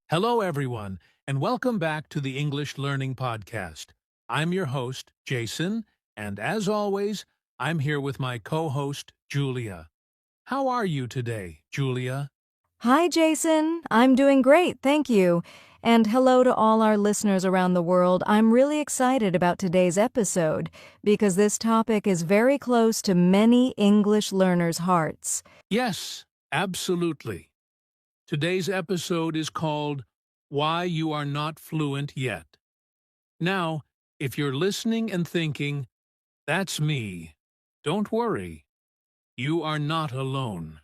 Hello, everyone, and welcome back to the English Learning Podcast. I'm your host, Jason, and as always, I'm here with my co-host, Julia. How are you today, Julia? Hi, Jason. I'm doing great, thank you. And hello to all our listeners around the world. I'm really excited about today's episode because this topic is very close to many English learners' hearts. Yes, absolutely. Today's episode is called Why You Are Not Fluent Yet. Now, if you're listening and thinking, that's me, don't worry. You are not alone.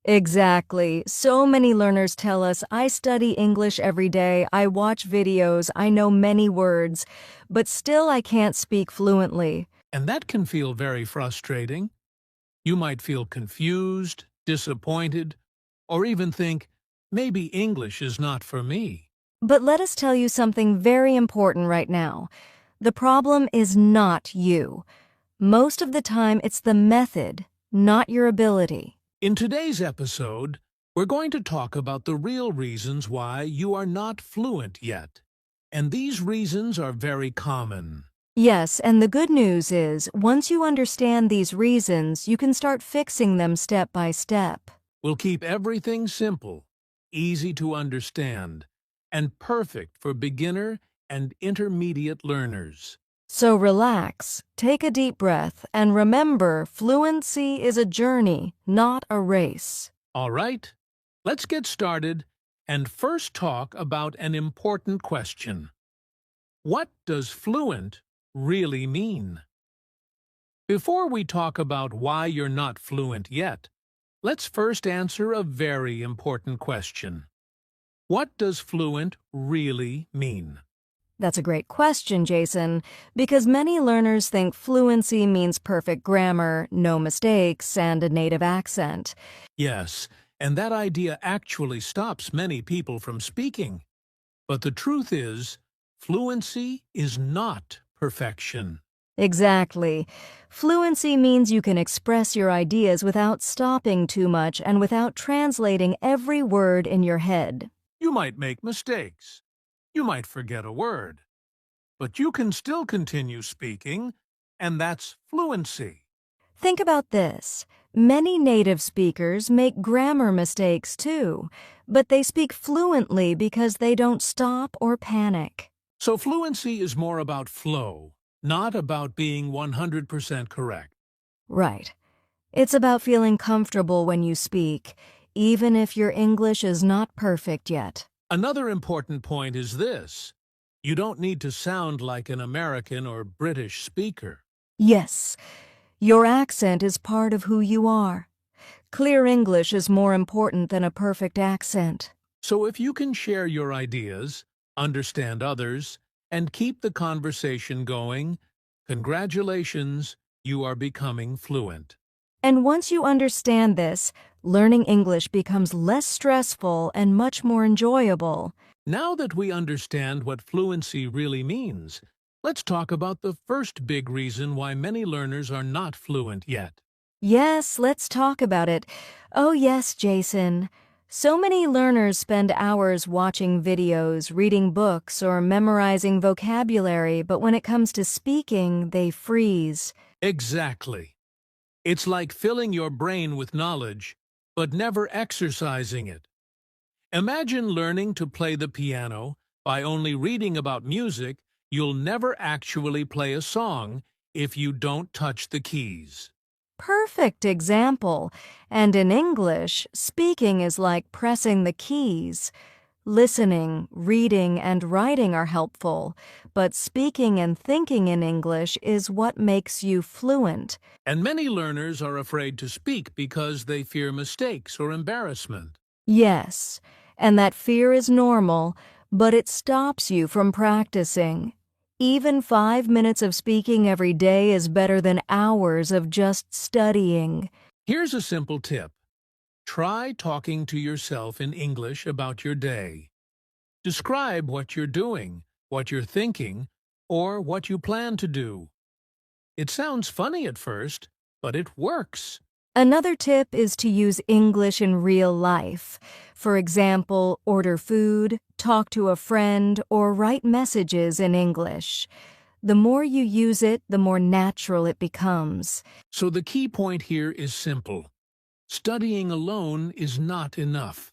Exactly. So many learners tell us, I study English every day, I watch videos, I know many words, but still I can't speak fluently. And that can feel very frustrating. You might feel confused, disappointed, or even think, maybe English is not for me. But let us tell you something very important right now. The problem is not you. Most of the time, it's the method, not your ability. In today's episode, we're going to talk about the real reasons why you are not fluent yet. And these reasons are very common. Yes, and the good news is, once you understand these reasons, you can start fixing them step by step. We'll keep everything simple, easy to understand, and perfect for beginner and intermediate learners. So relax, take a deep breath, and remember, fluency is a journey, not a race. All right, let's get started and first talk about an important question. What does fluent really mean? Before we talk about why you're not fluent yet, let's first answer a very important question. What does fluent really mean? That's a great question, Jason, because many learners think fluency means perfect grammar, no mistakes, and a native accent. Yes, and that idea actually stops many people from speaking. But the truth is, fluency is not perfection. Exactly. Fluency means you can express your ideas without stopping too much and without translating every word in your head. You might make mistakes. You might forget a word. But you can still continue speaking, and that's fluency. Think about this. Many native speakers make grammar mistakes too, but they speak fluently because they don't stop or panic. So fluency is more about flow, not about being 100% correct. Right. It's about feeling comfortable when you speak, even if your English is not perfect yet. Another important point is this. You don't need to sound like an American or British speaker. Yes, your accent is part of who you are. Clear English is more important than a perfect accent. So if you can share your ideas, understand others, and keep the conversation going, congratulations, you are becoming fluent. And once you understand this, learning English becomes less stressful and much more enjoyable. Now that we understand what fluency really means, let's talk about the first big reason why many learners are not fluent yet. Yes, let's talk about it. Oh yes, Jason. So many learners spend hours watching videos, reading books, or memorizing vocabulary, but when it comes to speaking, they freeze. Exactly. It's like filling your brain with knowledge, but never exercising it. Imagine learning to play the piano by only reading about music. You'll never actually play a song if you don't touch the keys. Perfect example. And in English, speaking is like pressing the keys. Listening, reading, and writing are helpful, but speaking and thinking in English is what makes you fluent. And many learners are afraid to speak because they fear mistakes or embarrassment. Yes, and that fear is normal, but it stops you from practicing. Even 5 minutes of speaking every day is better than hours of just studying. Here's a simple tip. Try talking to yourself in English about your day. Describe what you're doing, what you're thinking, or what you plan to do. It sounds funny at first, but it works. Another tip is to use English in real life. For example, order food, talk to a friend, or write messages in English. The more you use it, the more natural it becomes. So the key point here is simple. Studying alone is not enough.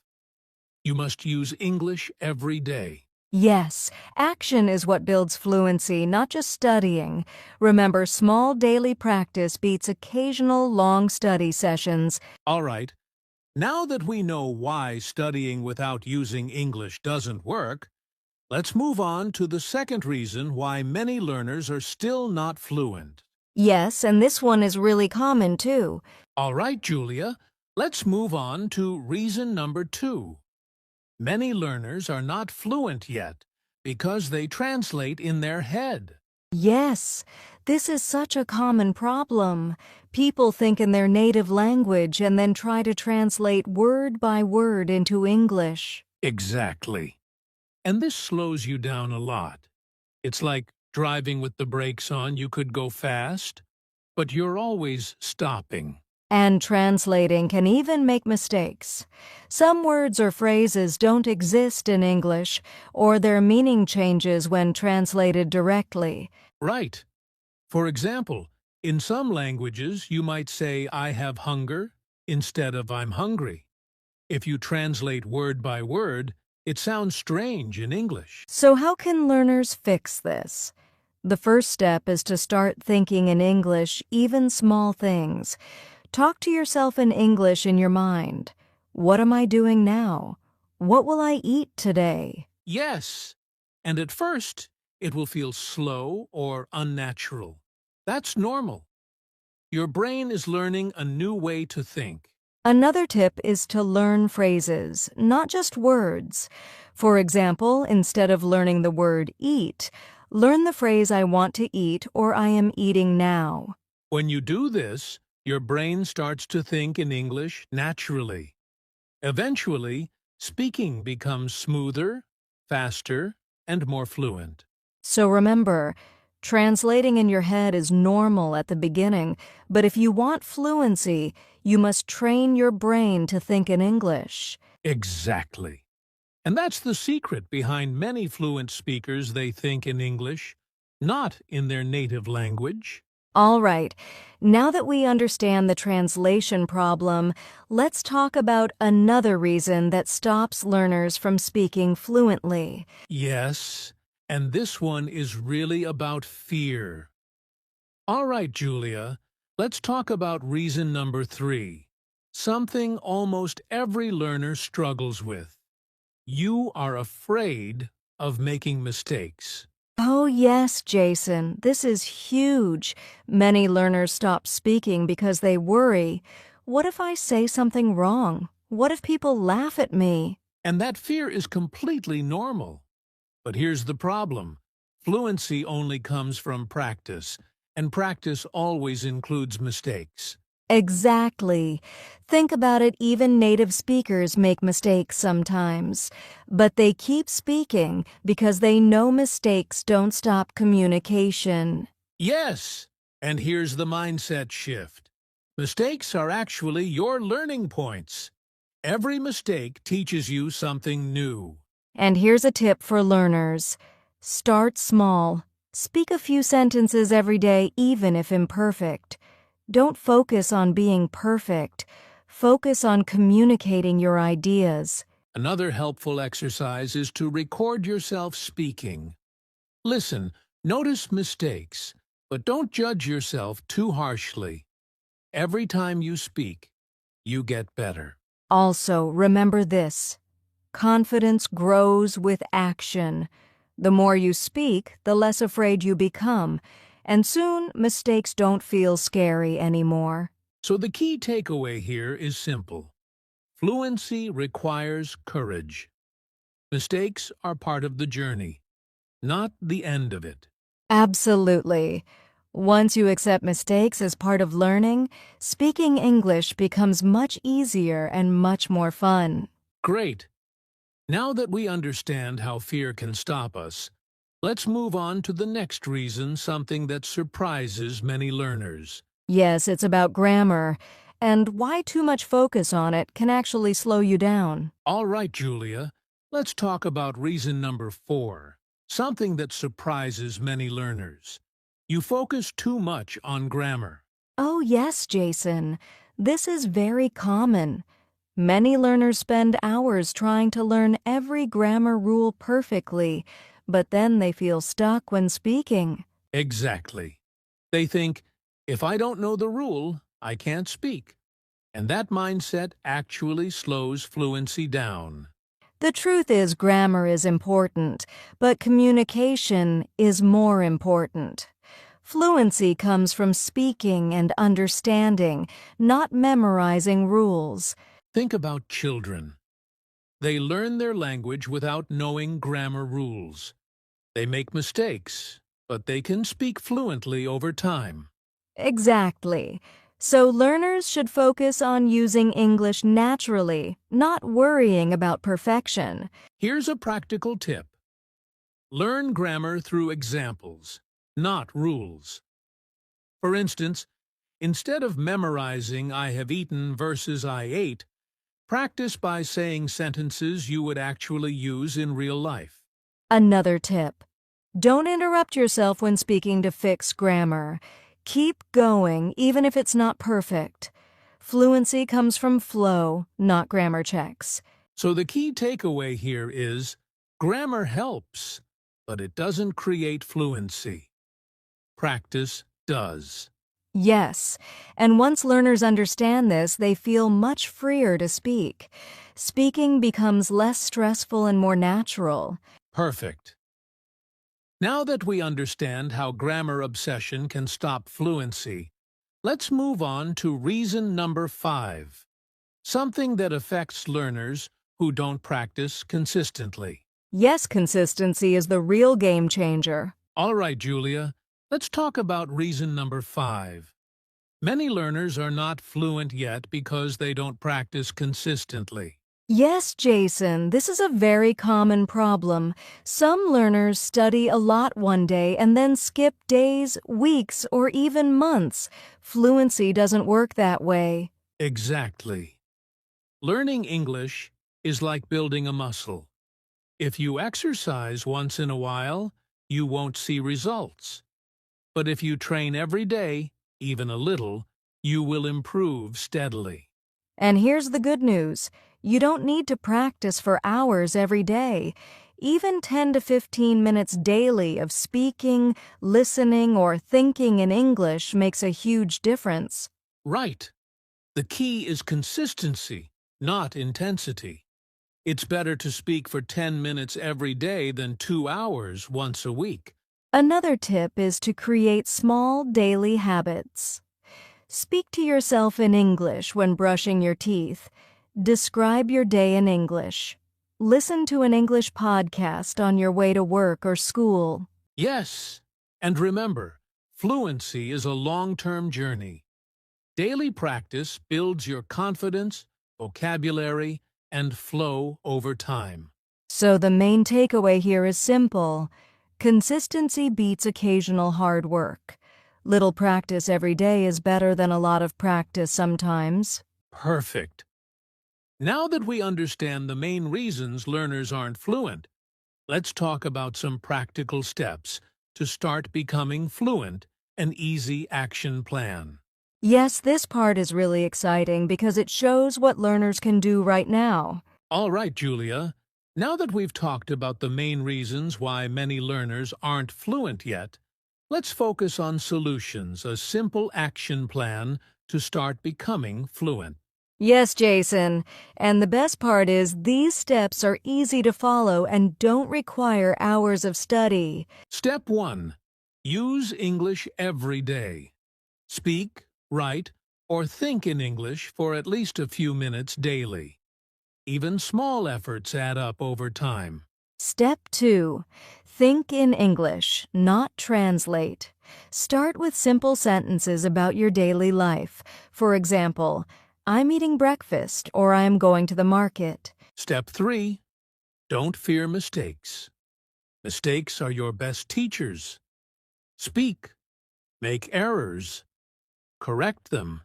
You must use English every day. Yes, action is what builds fluency, not just studying. Remember, small daily practice beats occasional long study sessions. All right, now that we know why studying without using English doesn't work, let's move on to the second reason why many learners are still not fluent. Yes, and this one is really common too. All right, Julia, let's move on to reason number 2. Many learners are not fluent yet because they translate in their head. Yes, this is such a common problem. People think in their native language and then try to translate word by word into English. Exactly. And this slows you down a lot. It's like driving with the brakes on. You could go fast, but you're always stopping. And translating can even make mistakes. Some words or phrases don't exist in English, or their meaning changes when translated directly. Right. For example, in some languages, you might say, I have hunger, instead of I'm hungry. If you translate word by word, it sounds strange in English. So how can learners fix this? The first step is to start thinking in English, even small things. Talk to yourself in English in your mind. What am I doing now? What will I eat today? Yes, and at first, it will feel slow or unnatural. That's normal. Your brain is learning a new way to think. Another tip is to learn phrases, not just words. For example, instead of learning the word eat, learn the phrase I want to eat or I am eating now. When you do this, your brain starts to think in English naturally. Eventually, speaking becomes smoother, faster, and more fluent. So remember, translating in your head is normal at the beginning, but if you want fluency, you must train your brain to think in English. Exactly. And that's the secret behind many fluent speakers. They think in English, not in their native language. All right, now that we understand the translation problem, let's talk about another reason that stops learners from speaking fluently. Yes, and this one is really about fear. All right, Julia, let's talk about reason number 3. Something almost every learner struggles with. You are afraid of making mistakes. Oh yes, Jason, this is huge. Many learners stop speaking because they worry. What if I say something wrong? What if people laugh at me? And that fear is completely normal. But here's the problem. Fluency only comes from practice, and practice always includes mistakes. Exactly. Think about it, even native speakers make mistakes sometimes. But they keep speaking because they know mistakes don't stop communication. Yes, and here's the mindset shift. Mistakes are actually your learning points. Every mistake teaches you something new. And here's a tip for learners. Start small. Speak a few sentences every day, even if imperfect. Don't focus on being perfect. Focus on communicating your ideas. Another helpful exercise is to record yourself speaking. Listen, notice mistakes, but don't judge yourself too harshly. Every time you speak, you get better. Also, remember this. Confidence grows with action. The more you speak, the less afraid you become, and soon mistakes don't feel scary anymore. So the key takeaway here is simple. Fluency requires courage. Mistakes are part of the journey, not the end of it. Absolutely. Once you accept mistakes as part of learning, speaking English becomes much easier and much more fun. Great! Now that we understand how fear can stop us, let's move on to the next reason, something that surprises many learners. Yes, it's about grammar. and why too much focus on it can actually slow you down. All right, Julia, let's talk about reason number 4, something that surprises many learners. You focus too much on grammar. Oh, yes, Jason. This is very common. Many learners spend hours trying to learn every grammar rule perfectly, but then they feel stuck when speaking. Exactly. They think, if I don't know the rule, I can't speak. And that mindset actually slows fluency down. The truth is, grammar is important, but communication is more important. Fluency comes from speaking and understanding, not memorizing rules. Think about children. They learn their language without knowing grammar rules. They make mistakes, but they can speak fluently over time. Exactly. So learners should focus on using English naturally, not worrying about perfection. Here's a practical tip. Learn grammar through examples, not rules. For instance, instead of memorizing I have eaten versus I ate, practice by saying sentences you would actually use in real life. Another tip: don't interrupt yourself when speaking to fix grammar. Keep going, even if it's not perfect. Fluency comes from flow, not grammar checks. So the key takeaway here is grammar helps, but it doesn't create fluency. Practice does. Yes, and once learners understand this, they feel much freer to speak. Speaking becomes less stressful and more natural. Perfect. Now that we understand how grammar obsession can stop fluency, let's move on to reason number 5, something that affects learners who don't practice consistently. Yes, consistency is the real game changer. All right, Julia, let's talk about reason number 5. Many learners are not fluent yet because they don't practice consistently. Yes, Jason, this is a very common problem. Some learners study a lot one day and then skip days, weeks, or even months. Fluency doesn't work that way. Exactly. Learning English is like building a muscle. If you exercise once in a while, you won't see results. But if you train every day, even a little, you will improve steadily. And here's the good news: you don't need to practice for hours every day. Even 10 to 15 minutes daily of speaking, listening, or thinking in English makes a huge difference. Right. The key is consistency, not intensity. It's better to speak for 10 minutes every day than 2 hours once a week. Another tip is to create small daily habits. Speak to yourself in English when brushing your teeth. Describe your day in English. Listen to an English podcast on your way to work or school. Yes, and remember, fluency is a long-term journey. Daily practice builds your confidence, vocabulary, and flow over time. So the main takeaway here is simple: consistency beats occasional hard work. Little practice every day is better than a lot of practice sometimes. Perfect. Now that we understand the main reasons learners aren't fluent, let's talk about some practical steps to start becoming fluent, an easy action plan. Yes, this part is really exciting because it shows what learners can do right now. All right, Julia. Now that we've talked about the main reasons why many learners aren't fluent yet, let's focus on solutions, a simple action plan to start becoming fluent. Yes, Jason. And the best part is these steps are easy to follow and don't require hours of study. Step 1. Use English every day. Speak, write, or think in English for at least a few minutes daily. Even small efforts add up over time. Step 2. Think in English, not translate. Start with simple sentences about your daily life. For example, I'm eating breakfast or I'm going to the market. Step 3. Don't fear mistakes. Mistakes are your best teachers. Speak, make errors, correct them,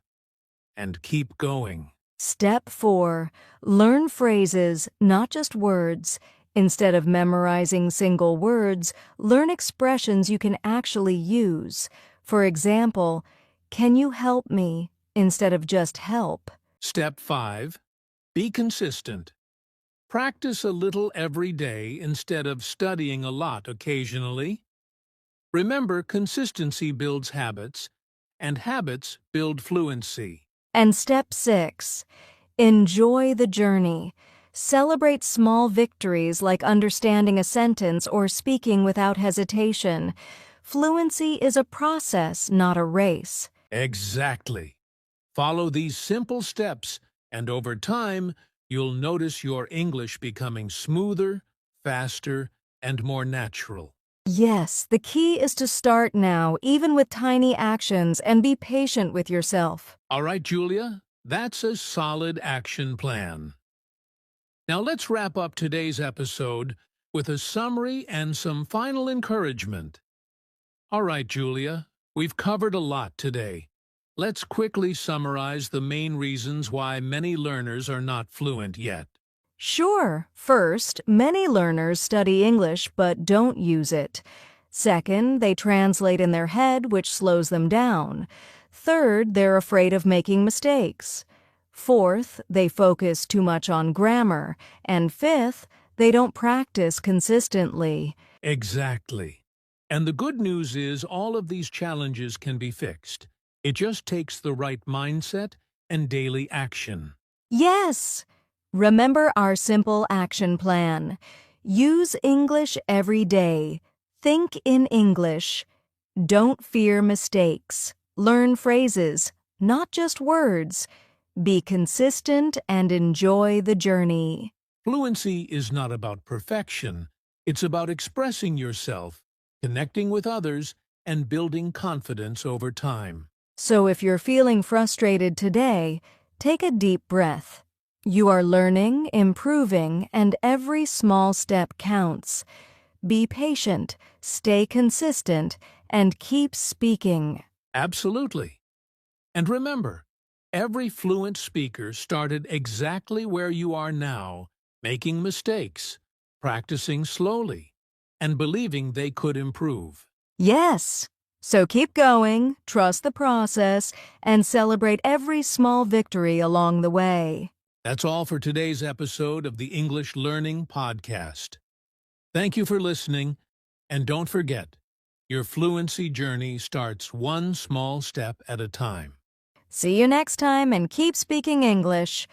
and keep going. Step 4. Learn phrases, not just words. Instead of memorizing single words, learn expressions you can actually use. For example, can you help me instead of just help? Step 5. Be consistent. Practice a little every day instead of studying a lot occasionally. Remember, consistency builds habits, and habits build fluency. And step 6. Enjoy the journey. Celebrate small victories like understanding a sentence or speaking without hesitation. Fluency is a process, not a race. Exactly. Follow these simple steps, and over time, you'll notice your English becoming smoother, faster, and more natural. Yes, the key is to start now, even with tiny actions, and be patient with yourself. All right, Julia, that's a solid action plan. Now let's wrap up today's episode with a summary and some final encouragement. All right, Julia, we've covered a lot today. Let's quickly summarize the main reasons why many learners are not fluent yet. Sure. First, many learners study English but don't use it. Second, they translate in their head, which slows them down. Third, they're afraid of making mistakes. Fourth, they focus too much on grammar. And fifth, they don't practice consistently. Exactly. And the good news is all of these challenges can be fixed. It just takes the right mindset and daily action. Yes! Remember our simple action plan. Use English every day. Think in English. Don't fear mistakes. Learn phrases, not just words. Be consistent and enjoy the journey. Fluency is not about perfection. It's about expressing yourself, connecting with others, and building confidence over time. So if you're feeling frustrated today, take a deep breath. You are learning, improving, and every small step counts. Be patient, stay consistent, and keep speaking. Absolutely. And remember, every fluent speaker started exactly where you are now, making mistakes, practicing slowly, and believing they could improve. Yes. So keep going, trust the process, and celebrate every small victory along the way. That's all for today's episode of the English Learning Podcast. Thank you for listening, and don't forget, your fluency journey starts one small step at a time. See you next time and keep speaking English.